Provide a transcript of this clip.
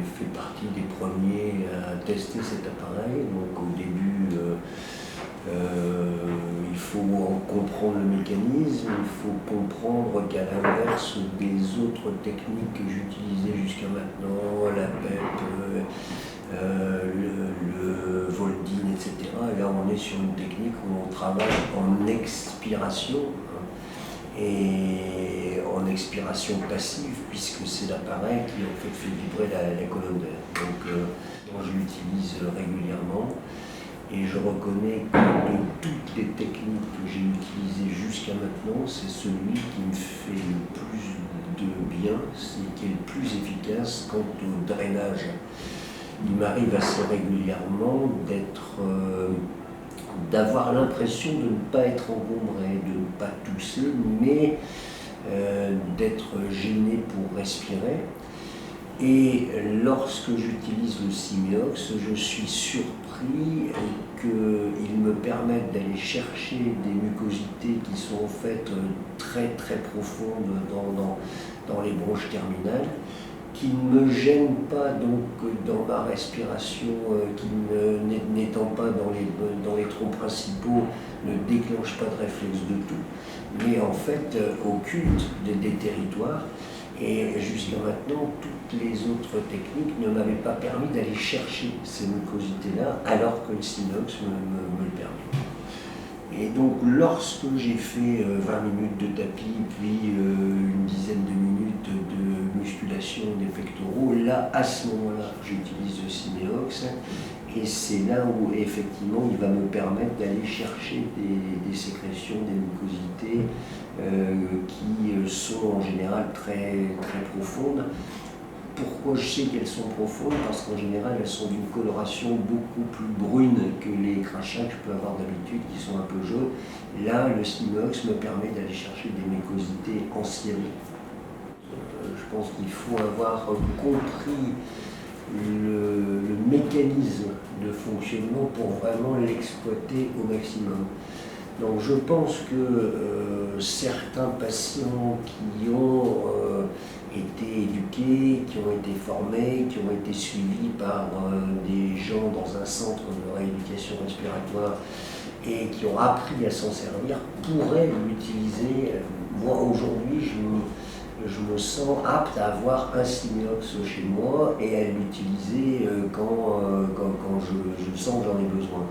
fait partie des premiers à tester cet appareil. Donc au début, il faut en comprendre le mécanisme, il faut comprendre qu'à l'inverse des autres techniques que j'utilisais jusqu'à maintenant, la PEP, le Voldin, etc. Et là, on est sur une technique où on travaille en expiration, hein, et en expiration passive, puisque c'est l'appareil qui en fait vibrer la colonne d'air. Donc, je l'utilise régulièrement. Et je reconnais que de toutes les techniques que j'ai utilisées jusqu'à maintenant, c'est celui qui me fait le plus de bien, c'est qui est le plus efficace quant au drainage. Il m'arrive assez régulièrement d'avoir l'impression de ne pas être encombré, de ne pas tousser, mais d'être gêné pour respirer. Et lorsque j'utilise le Simeox, je suis surpris qu'il me permette d'aller chercher des mucosités qui sont en fait très très profondes dans les bronches terminales, qui ne me gênent pas donc dans ma respiration, qui n'étant pas dans les troncs principaux, ne déclenche pas de réflexe de tout, mais en fait occulte des territoires. Et jusqu'à maintenant, toutes les autres techniques ne m'avaient pas permis d'aller chercher ces mucosités-là, alors que le Simeox me le permet. Et donc, lorsque j'ai fait 20 minutes de tapis, puis une dizaine de minutes de musculation des pectoraux, là, à ce moment-là, j'utilise le Simeox. Et c'est là où, effectivement, il va me permettre d'aller chercher des sécrétions, des mucosités qui sont en général très, très profondes. Pourquoi je sais qu'elles sont profondes? Parce qu'en général, elles sont d'une coloration beaucoup plus brune que les crachats que je peux avoir d'habitude, qui sont un peu jaunes. Là, le Simeox me permet d'aller chercher des mucosités anciennes. Je pense qu'il faut avoir compris le mécanisme de fonctionnement pour vraiment l'exploiter au maximum. Donc je pense que certains patients qui ont été éduqués, qui ont été formés, qui ont été suivis par des gens dans un centre de rééducation respiratoire et qui ont appris à s'en servir, pourraient l'utiliser. Moi aujourd'hui, je me sens apte à avoir un Simeox chez moi et à l'utiliser quand je sens que j'en ai besoin.